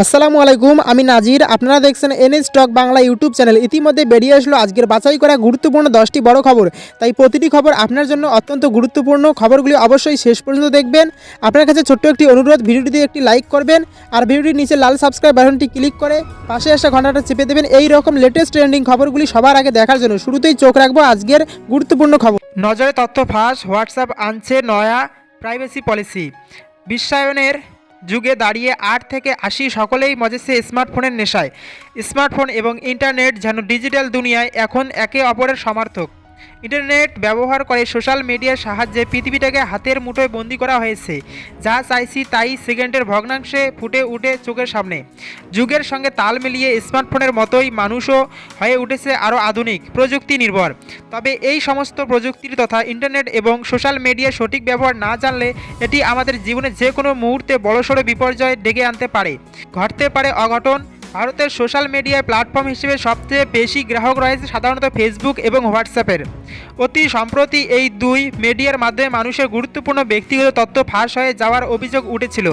আসসালামু আলাইকুম, আমি নাজির। আপনারা দেখছেন NS stock Bangla YouTube channel. ইতিমধ্যে বেরিয়ে আসলো আজকের বাছাই করা গুরুত্বপূর্ণ 10টি বড় খবর। তাই প্রতিটি খবর আপনার জন্য অত্যন্ত গুরুত্বপূর্ণ। খবরগুলি অবশ্যই শেষ পর্যন্ত দেখবেন। আপনার কাছে ছোট্ট একটি অনুরোধ, ভিডিওটিতে একটি লাইক করবেন আর ভিডিওটির নিচে লাল সাবস্ক্রাইব বাটনটি ক্লিক করে পাশে আসা ঘন্টাটা চেপে দেবেন এই রকম লেটেস্ট ট্রেন্ডিং খবরগুলি সবার আগে দেখার জন্য। শুরুতেই চোখ রাখবো আজকের গুরুত্বপূর্ণ খবর। নজরে তথ্য ফাঁস, হোয়াটসঅ্যাপ আনছে নয়া প্রাইভেসি পলিসি। বিশ্বায়নের যুগে দাঁড়িয়ে 8 থেকে 80 সকলেই মজেছে স্মার্টফোনের নেশায়। স্মার্টফোন এবং ইন্টারনেট যেন ডিজিটাল দুনিয়ায় এখন একে অপরের সমার্থক। ইন্টারনেট ব্যবহার করে সোশ্যাল মিডিয়ার সাহায্যে পৃথিবীটাকে হাতের মুঠোয় বন্দি করা হয়েছে। যা চাইছি তাই সেকেন্ডের ভগ্নাংশে ফুটে উঠে চোখের সামনে। যুগের সঙ্গে তাল মিলিয়ে স্মার্টফোনের মতোই মানুষও হয়ে উঠেছে আরও আধুনিক, প্রযুক্তি নির্ভর। তবে এই সমস্ত প্রযুক্তির তথা ইন্টারনেট এবং সোশ্যাল মিডিয়ার সঠিক ব্যবহার না জানলে এটি আমাদের জীবনে যে কোনো মুহূর্তে বড়সড় বিপর্যয় ডেকে আনতে পারে, ঘটতে পারে অঘটন। ভারতের সোশ্যাল মিডিয়া প্ল্যাটফর্ম হিসেবে সবচেয়ে বেশি গ্রাহক রয়েছে সাধারণত ফেসবুক এবং হোয়াটসঅ্যাপের। অতি সম্প্রতি এই দুই মিডিয়ার মাধ্যমে মানুষের গুরুত্বপূর্ণ ব্যক্তিগত তথ্য ফাঁস হয়ে যাওয়ার অভিযোগ উঠেছিল।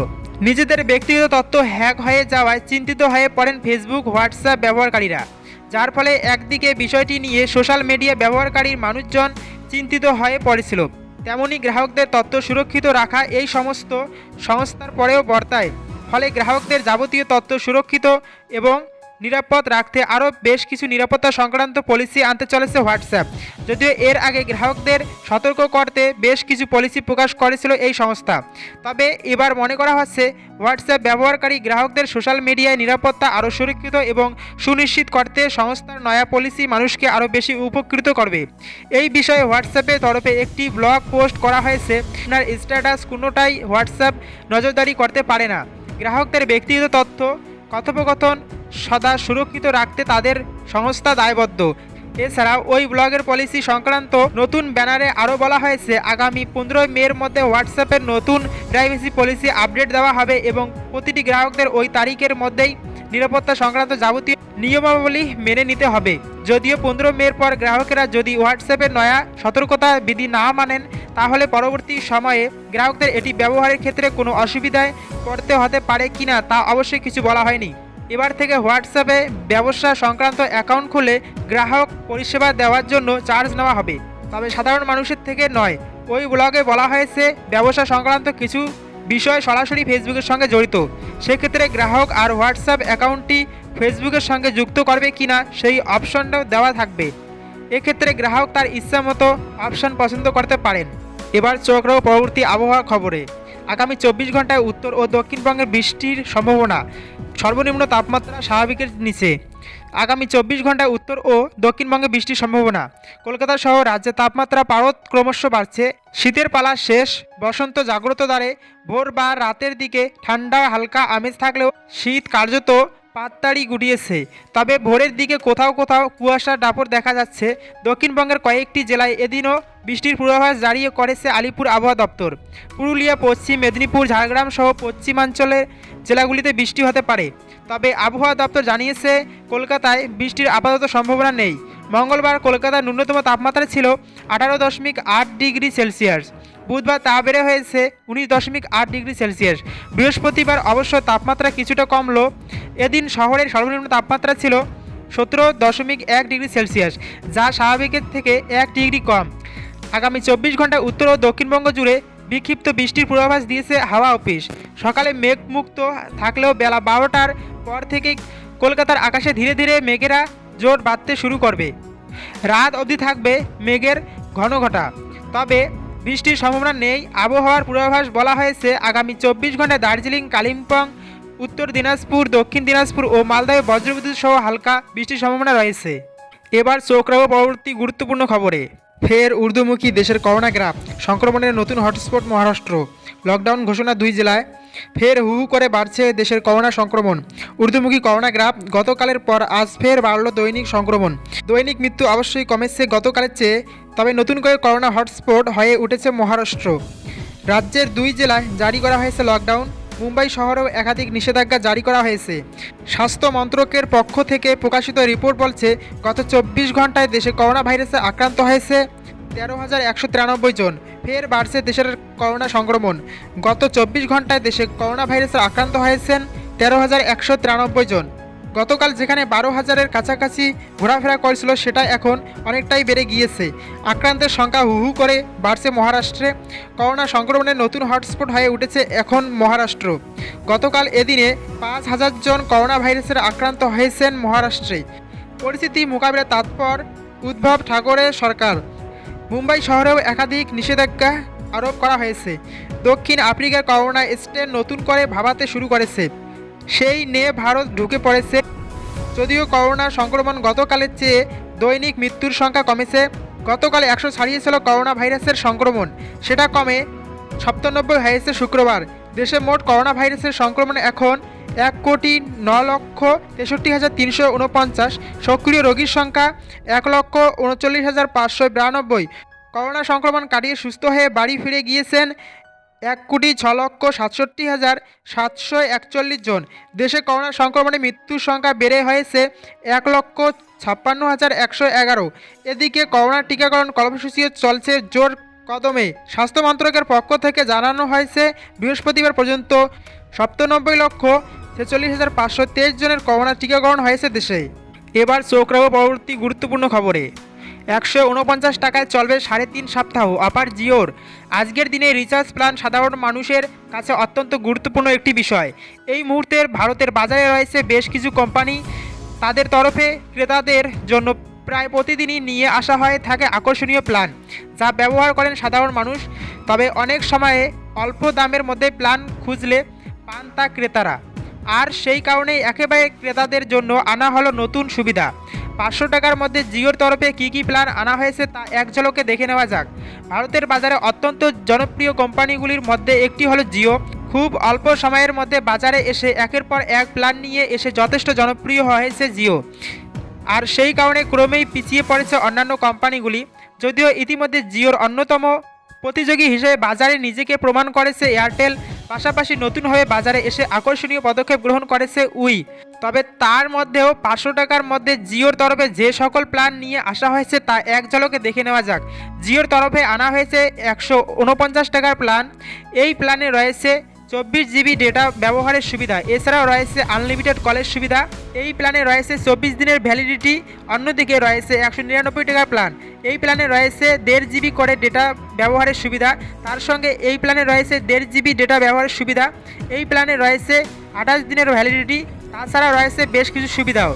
নিজেদের ব্যক্তিগত তথ্য হ্যাক হয়ে যাওয়ায় চিন্তিত হয়ে পড়েন ফেসবুক, হোয়াটসঅ্যাপ ব্যবহারকারীরা। যার ফলে একদিকে বিষয়টি নিয়ে সোশ্যাল মিডিয়া ব্যবহারকারীর মানুষজন চিন্তিত হয়ে পড়েছিল, তেমনি গ্রাহকদের তথ্য সুরক্ষিত রাখা এই সমস্ত সংস্থার পরেও বর্তায়। ফলে গ্রাহকদের যাবতীয় তথ্য সুরক্ষিত এবং নিরাপদ রাখতে আরও বেশ কিছু নিরাপত্তা সংক্রান্ত পলিসি আনতে চলেছে হোয়াটসঅ্যাপ। যদিও এর আগে গ্রাহকদের সতর্ক করতে বেশ কিছু পলিসি প্রকাশ করেছিল এই সংস্থা। তবে এবার মনে করা হচ্ছে হোয়াটসঅ্যাপ ব্যবহারকারী গ্রাহকদের সোশ্যাল মিডিয়ায় নিরাপত্তা আরও সুরক্ষিত এবং সুনিশ্চিত করতে সংস্থার নয়া পলিসি মানুষকে আরও বেশি উপকৃত করবে। এই বিষয়ে হোয়াটসঅ্যাপের তরফে একটি ব্লগ পোস্ট করা হয়েছে। আপনার স্ট্যাটাস কোনোটাই হোয়াটসঅ্যাপ নজরদারি করতে পারে না। গ্রাহকদের ব্যক্তিগত তথ্য কথোপকথন সদা সুরক্ষিত রাখতে তাদের সংস্থা দায়বদ্ধ। এছাড়াও ওই ব্লগের পলিসি সংক্রান্ত নতুন ব্যানারে আরও বলা হয়েছে আগামী 15 মের মধ্যে হোয়াটসঅ্যাপের নতুন প্রাইভেসি পলিসি আপডেট দেওয়া হবে এবং প্রতিটি গ্রাহকদের ওই তারিখের মধ্যেই নিরাপত্তা সংক্রান্ত যাবতীয় নিয়মাবলী মেনে নিতে হবে। যদিও 15 মের পর গ্রাহকেরা যদি হোয়াটসঅ্যাপের নয়া সতর্কতা বিধি না মানেন তাহলে পরবর্তী সময়ে গ্রাহকদের এটি ব্যবহারের ক্ষেত্রে কোনো অসুবিধায় পড়তে হতে পারে কিনা তা অবশ্যই কিছু বলা হয়নি। এবার থেকে হোয়াটসঅ্যাপে ব্যবসা সংক্রান্ত অ্যাকাউন্ট খুলে গ্রাহক পরিষেবা দেওয়ার জন্য চার্জ নেওয়া হবে, তবে সাধারণ মানুষের থেকে নয়। ওই ব্লগে বলা হয়েছে ব্যবসা সংক্রান্ত কিছু বিষয় সরাসরি ফেসবুকের সঙ্গে জড়িত। সেক্ষেত্রে গ্রাহক আর হোয়াটসঅ্যাপ অ্যাকাউন্টটি ফেসবুকের সঙ্গে যুক্ত করবে কিনা সেই অপশনটাও দেওয়া থাকবে। এক্ষেত্রে গ্রাহক তার ইচ্ছা মতো অপশন পছন্দ করতে পারেন। এবার চোখ রাখব পরবর্তী আবহাওয়া খবরে। আগামী 24 ঘন্টায় উত্তর ও দক্ষিণবঙ্গে বৃষ্টির সম্ভাবনা। সর্বনিম্ন তাপমাত্রা স্বাভাবিকের নিচে। আগামী 24 ঘন্টায় উত্তর ও দক্ষিণবঙ্গে বৃষ্টির সম্ভাবনা। কলকাতা সহ রাজ্যের তাপমাত্রা পারদ ক্রমশ বাড়ছে। শীতের পালা শেষ, বসন্ত জাগ্রত দ্বারে। ভোর বা রাতের দিকে ঠান্ডা হালকা আমেজ থাকলেও শীত কার্যত পাততাড়ি গুটিয়েছে। তবে ভোরের দিকে কোথাও কোথাও কুয়াশার দাপট দেখা যাচ্ছে। দক্ষিণবঙ্গের কয়েকটি জেলায় এদিনও বৃষ্টির পূর্বাভাস জারি করেছে আলিপুর আবহাওয়া দপ্তর। পুরুলিয়া, পশ্চিম মেদিনীপুর, ঝাড়গ্রাম সহ পশ্চিমাঞ্চলের জেলাগুলিতে বৃষ্টি হতে পারে। তবে আবহাওয়া দপ্তর জানিয়েছে কলকাতায় বৃষ্টির আপাতত সম্ভাবনা নেই। মঙ্গলবার কলকাতার ন্যূনতম তাপমাত্রা ছিল 18.8 ডিগ্রি সেলসিয়াস। বুধবার তা বেড়ে হয়েছে 19.8 ডিগ্রি সেলসিয়াস। বৃহস্পতিবার অবশ্য তাপমাত্রা কিছুটা কমলো। এদিন শহরের সর্বনিম্ন তাপমাত্রা ছিল 17.1 ডিগ্রি সেলসিয়াস, যা স্বাভাবিকের থেকে 1 ডিগ্রি কম। আগামী 24 ঘন্টায় উত্তর ও দক্ষিণবঙ্গ জুড়ে বিক্ষিপ্ত বৃষ্টির পূর্বাভাস দিয়েছে হাওয়া অফিস। সকালে মেঘমুক্ত থাকলেও বেলা 12টার পর থেকে কলকাতার আকাশে ধীরে ধীরে মেঘেরা জোর বাঁধতে শুরু করবে। রাত অবধি থাকবে মেঘের ঘনঘটা, তবে বৃষ্টির সম্ভাবনা নেই। আবহাওয়ার পূর্বাভাস বলা হয়েছে আগামী 24 ঘন্টায় দার্জিলিং, কালিম্পং, উত্তর দিনাজপুর, দক্ষিণ দিনাজপুর ও মালদায় বজ্রবিদ্যুৎ সহ হালকা বৃষ্টির সম্ভাবনা রয়েছে। এবার চোখ রাখব পরবর্তী গুরুত্বপূর্ণ খবরে। ফের ঊর্ধ্বমুখী দেশের করোনা গ্রাফ। সংক্রমণের নতুন হটস্পট মহারাষ্ট্র। লকডাউন ঘোষণা 2 জেলায়। ফের হু করে বাড়ছে দেশের করোনা সংক্রমণ। ঊর্ধ্বমুখী করোনা গ্রাফ। গতকালের পর আজ ফের বাড়ল দৈনিক সংক্রমণ। দৈনিক মৃত্যু অবশ্যই কমেছে গতকালের চেয়ে, তবে নতুন করে করোনা হটস্পট হয়ে উঠেছে মহারাষ্ট্র। রাজ্যের 2 জেলায় জারি করা হয়েছে লকডাউন। মুম্বাই শহরেও একাধিক নিষেধাজ্ঞা জারি করা হয়েছে। স্বাস্থ্য মন্ত্রকের পক্ষ থেকে প্রকাশিত রিপোর্ট বলছে গত 24 ঘন্টায় দেশে করোনা ভাইরাসে আক্রান্ত হয়েছে 13,193 জন। ফের বাড়ছে দেশের করোনা সংক্রমণ। গত 24 ঘন্টায় দেশে করোনা ভাইরাসে আক্রান্ত হয়েছেন 13,193 জন। গতকাল যেখানে 12,000-এর কাছাকাছি ঘোরাফেরা করছিল সেটা এখন অনেকটাই বেড়ে গিয়েছে। আক্রান্তের সংখ্যা হু হু করে বাড়ছে মহারাষ্ট্রে। করোনা সংক্রমণের নতুন হটস্পট হয়ে উঠেছে এখন মহারাষ্ট্র। গতকাল এদিনে 5,000 জন করোনা ভাইরাসের আক্রান্ত হয়েছেন মহারাষ্ট্রে। পরিস্থিতি মোকাবিলায় তৎপর উদ্ধব ঠাকরে সরকার। মুম্বাই শহরেও একাধিক নিষেধাজ্ঞা আরোপ করা হয়েছে। দক্ষিণ আফ্রিকার করোনা স্ট্রেন নতুন করে ভাবাতে শুরু করেছে, সেই নিয়ে ভারত ঢুকে পড়েছে। যদিও করোনা সংক্রমণ গতকালের চেয়ে দৈনিক মৃত্যুর সংখ্যা কমেছে। গতকাল 100 ছাড়িয়েছিল করোনা ভাইরাসের সংক্রমণ, সেটা কমে 97 হয়েছে শুক্রবার। দেশে মোট করোনা ভাইরাসের সংক্রমণ এখন 1,09,63,349। সক্রিয় রোগীর সংখ্যা 1,39,592। করোনা সংক্রমণ কাটিয়ে সুস্থ হয়ে বাড়ি ফিরে গিয়েছেন 1,06,6741 জন। দেশে করোনা সংক্রমণে মৃত্যুর সংখ্যা বেড়ে হয়েছে 1,56,111। এদিকে করোনা টিকাকরণ কর্মসূচিও চলছে জোর কদমে। স্বাস্থ্য মন্ত্রকের পক্ষ থেকে জানানো হয়েছে বৃহস্পতিবার পর্যন্ত 97,46,523 জনের করোনা টিকাকরণ হয়েছে দেশে। এবার চোখ রাখবো পরবর্তী গুরুত্বপূর্ণ খবরে। 149 টাকায় চলবে 3.5 সপ্তাহ অফার জিওর। আজকের দিনে রিচার্জ প্ল্যান সাধারণ মানুষের কাছে অত্যন্ত গুরুত্বপূর্ণ একটি বিষয়। এই মুহূর্তের ভারতের বাজারে রয়েছে বেশ কিছু কোম্পানি, তাদের তরফে ক্রেতাদের জন্য প্রায় প্রতিদিনই নিয়ে আসা হয়ে থাকে আকর্ষণীয় প্ল্যান, যা ব্যবহার করেন সাধারণ মানুষ। তবে অনেক সময়ে অল্প দামের মধ্যে প্ল্যান খুঁজলে পান তা ক্রেতারা, আর সেই কারণেই একেবারে ক্রেতাদের জন্য আনা হলো নতুন সুবিধা। 500 টাকার মধ্যে জিওর তরফে কী কী প্ল্যান আনা হয়েছে তা এক ঝলকে দেখে নেওয়া যাক। ভারতের বাজারে অত্যন্ত জনপ্রিয় কোম্পানিগুলির মধ্যে একটি হলো জিও। খুব অল্প সময়ের মধ্যে বাজারে এসে একের পর এক প্ল্যান নিয়ে এসে যথেষ্ট জনপ্রিয় হয়েছে জিও, আর সেই কারণে ক্রমেই পিছিয়ে পড়েছে অন্যান্য কোম্পানিগুলি। যদিও ইতিমধ্যে জিওর অন্যতম প্রতিযোগী হিসেবে বাজারে নিজেকে প্রমাণ করেছে এয়ারটেল, পাশাপাশি নতুনভাবে বাজারে এসে আকর্ষণীয় পদক্ষেপ গ্রহণ করেছে উই। তবে তার মধ্যেও 500 টাকার মধ্যে জিওর তরফে যে সকল প্ল্যান নিয়ে আসা হয়েছে তা এক ঝলকে দেখে নেওয়া যাক। জিওর তরফে আনা হয়েছে 149 টাকার প্ল্যান। এই প্ল্যানে রয়েছে 24 জিবি ডেটা ব্যবহারের সুবিধা, এছাড়াও রয়েছে আনলিমিটেড কলের সুবিধা। এই প্ল্যানে রয়েছে 24 দিনের ভ্যালিডিটি। অন্যদিকে রয়েছে 199 টাকার প্ল্যান। এই প্ল্যানে রয়েছে 1.5 জিবি করে ডেটা ব্যবহারের সুবিধা। তার সঙ্গে এই প্ল্যানে রয়েছে 1.5 জিবি ডেটা ব্যবহারের সুবিধা। এই প্ল্যানে রয়েছে 28 দিনের ভ্যালিডিটি। তাছাড়া রয়েছে বেশ কিছু সুবিধাও।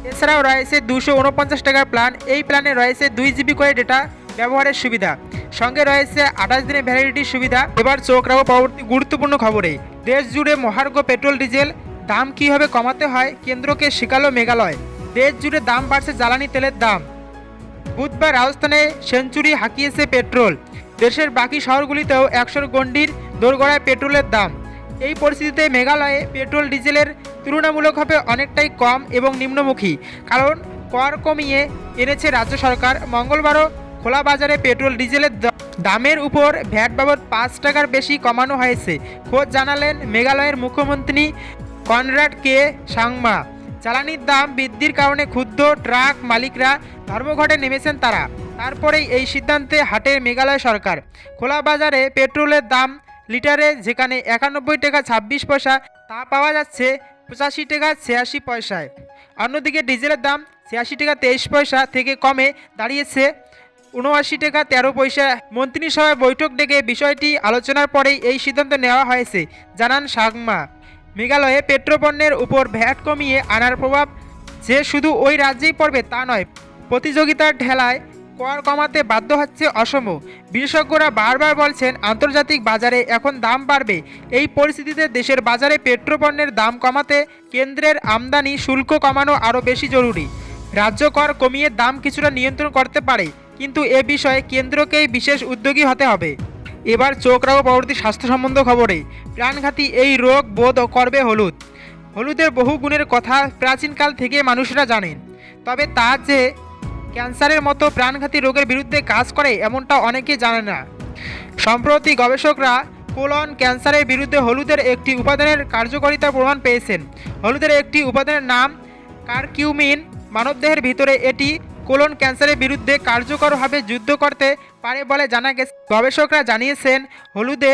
এছাড়াও রয়েছে 249 টাকার প্ল্যান। এই প্ল্যানে রয়েছে 2 জিবি করে ডেটা ব্যবহারের সুবিধা, সঙ্গে রয়েছে 28 দিনের ভ্যালিডিটির সুবিধা। এবার চোখ রাখবো পরবর্তী গুরুত্বপূর্ণ খবরে। দেশ জুড়ে মহার্ঘ পেট্রোল ডিজেল দাম কীভাবে কমাতে হয় কেন্দ্রকে শিখালো মেঘালয়। দেশ জুড়ে দাম বাড়ছে জ্বালানি তেলের দাম। বুধবার রাজস্থানে সেঞ্চুরি হাঁকিয়েছে পেট্রোল। দেশের বাকি শহরগুলিতেও 100 গণ্ডির দোরগোড়ায় পেট্রোলের দাম। এই পরিস্থিতিতে মেঘালয়ে পেট্রোল ডিজেলের তুলনামূলকভাবে অনেকটাই কম এবং নিম্নমুখী, কারণ কর কমিয়ে এনেছে রাজ্য সরকার। মঙ্গলবারও খোলা বাজারে পেট্রোল ডিজেলের দামের উপর ভ্যাট বাবদ 5 টাকার বেশি কমানো হয়েছে। খোঁজ জানালেন মেঘালয়ের মুখ্যমন্ত্রী কনরাড কে সাংমা। জ্বালানির দাম বৃদ্ধির কারণে ক্ষুব্ধ ট্রাক মালিকরা ধর্মঘটে নেমেছেন তারা। তারপরেই এই সিদ্ধান্তে হাটের মেঘালয় সরকার। খোলা বাজারে পেট্রোলের দাম লিটারে যেখানে 91 টাকা 26 পয়সা, তা পাওয়া যাচ্ছে 85 টাকা 86 পয়সায়। অন্যদিকে ডিজেলের দাম 86 টাকা 23 পয়সা থেকে কমে দাঁড়িয়েছে 79 টাকা 13 পয়সা। মন্ত্রিসভায় বৈঠক ডেকে বিষয়টি আলোচনার পরেই এই সিদ্ধান্ত নেওয়া হয়েছে, জানান সাংমা। মেঘালয়ে পেট্রোপণ্যের উপর ভ্যাট কমিয়ে আনার প্রভাব যে শুধু ওই রাজ্যেই পড়বে তা নয়, প্রতিযোগিতার ঠেলায় কর কমাতে বাধ্য হচ্ছে অসম। বিশেষজ্ঞরা বারবার বলছেন আন্তর্জাতিক বাজারে এখন দাম বাড়বে। এই পরিস্থিতিতে দেশের বাজারে পেট্রোপণ্যের দাম কমাতে কেন্দ্রের আমদানি শুল্ক কমানো আরও বেশি জরুরি। রাজ্য কর কমিয়ে দাম কিছুটা নিয়ন্ত্রণ করতে পারে, কিন্তু এ বিষয়ে কেন্দ্রকেই বিশেষ উদ্যোগী হতে হবে। এবার চোখ রাখবো পরবর্তী স্বাস্থ্য সম্বন্ধ খবরে। প্রাণঘাতী এই রোগ বোধ করবে হলুদ। হলুদের বহু গুণের কথা প্রাচীনকাল থেকে মানুষরা জানেন, তবে তা যে ক্যান্সারের মতো প্রাণঘাতী রোগের বিরুদ্ধে কাজ করে এমনটা অনেকে জানে না। সম্প্রতি গবেষকরা কোলন ক্যান্সারের বিরুদ্ধে হলুদের একটি উপাদানের কার্যকারিতার প্রমাণ পেয়েছেন। হলুদের একটি উপাদানের নাম কারকিউমিন। মানবদেহের ভিতরে এটি কোলন ক্যান্সারের বিরুদ্ধে কার্যকরভাবে যুদ্ধ করতে পারে বলে জানা গেছে। গবেষকরা জানিয়েছেন হলুদে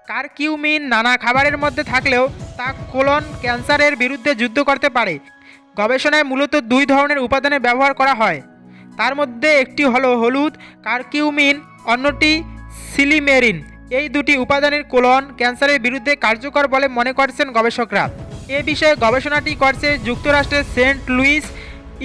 কারকিউমিন নানা খাবারের মধ্যে থাকলেও তা কোলন ক্যান্সারের বিরুদ্ধে যুদ্ধ করতে পারে। গবেষণায় মূলত দুই ধরনের উপাদানের ব্যবহার করা হয়, তার মধ্যে একটি হলো হলুদ কারকিউমিন, অন্যটি সিলিমেরিন। এই দুটি উপাদানের কোলন ক্যান্সারের বিরুদ্ধে কার্যকর বলে মনে করছেন গবেষকরা। এ বিষয়ে গবেষণাটি করছে যুক্তরাষ্ট্রের সেন্ট লুইস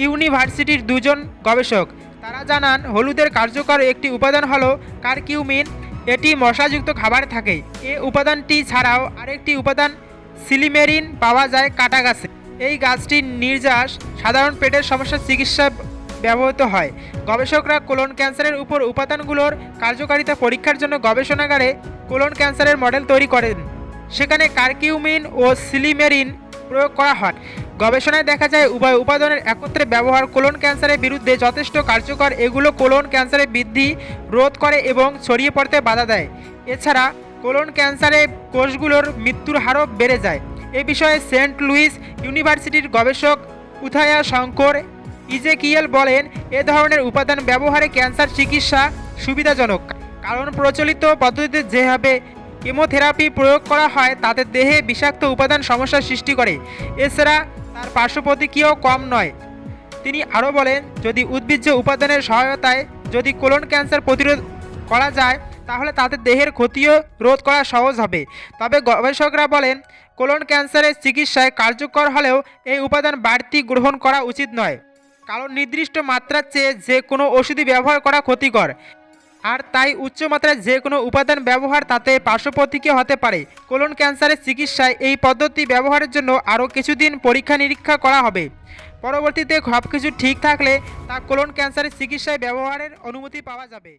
ইউনিভার্সিটির দুজন গবেষক। তারা জানান, হলুদের কার্যকর একটি উপাদান হলো কারকিউমিন। এটি মশলাযুক্ত খাবার থাকে। এ উপাদানটি ছাড়াও আরেকটি উপাদান সিলিমেরিন পাওয়া যায় কাটা গাছে। এই গাছটির নির্যাস সাধারণ পেটের সমস্যার চিকিৎসা ব্যবহৃত হয়। গবেষকরা কোলন ক্যান্সারের উপর উপাদানগুলোর কার্যকারিতা পরীক্ষার জন্য গবেষণাগারে কোলন ক্যান্সারের মডেল তৈরি করেন। সেখানে কারকিউমিন ও সিলিমেরিন প্রয়োগ করা হয়। গবেষণায় দেখা যায় উভয় উপাদানের একত্রে ব্যবহার কোলন ক্যান্সারের বিরুদ্ধে যথেষ্ট কার্যকর। এগুলো কোলন ক্যান্সারের বৃদ্ধি রোধ করে এবং ছড়িয়ে পড়তে বাধা দেয়। এছাড়া কোলন ক্যান্সারে কোষগুলোর মৃত্যুর হারও বেড়ে যায়। এ বিষয়ে সেন্ট লুইস ইউনিভার্সিটির গবেষক উথায়া শঙ্কর ইজেকিয়েল বলেন, এ ধরনের উপাদান ব্যবহারে ক্যান্সার চিকিৎসা সুবিধাজনক, কারণ প্রচলিত পদ্ধতিতে যেভাবে কেমোথেরাপি প্রয়োগ করা হয় তাতে দেহে বিষাক্ত উপাদান সমস্যার সৃষ্টি করে। এছাড়া তার পার্শ্ব প্রতিক্রিয়াও কম নয়। তিনি আরও বলেন, যদি উদ্ভিজ্জ উপাদানের সহায়তায় যদি কোলন ক্যান্সার প্রতিরোধ করা যায় তাহলে তাতে দেহের ক্ষতিও রোধ করা সহজ হবে। তবে গবেষকরা বলেন, কোলন ক্যান্সারের চিকিৎসায় কার্যকর হলেও এই উপাদান বাড়তি গ্রহণ করা উচিত নয়, কারণ নির্দিষ্ট মাত্রার চেয়ে যে কোনো ওষুধই ব্যবহার করা ক্ষতিকর। আর তাই উচ্চমাত্রায় যে কোনো উপাদান ব্যবহার তাতে পার্শ্ব প্রতিক্রিয়া হতে পারে। কোলন ক্যান্সারের চিকিৎসায় এই পদ্ধতি ব্যবহারের জন্য আরও কিছুদিন পরীক্ষা নিরীক্ষা করা হবে। পরবর্তীতে সব কিছু ঠিক থাকলে তা কোলন ক্যান্সারের চিকিৎসায় ব্যবহারের অনুমতি পাওয়া যাবে।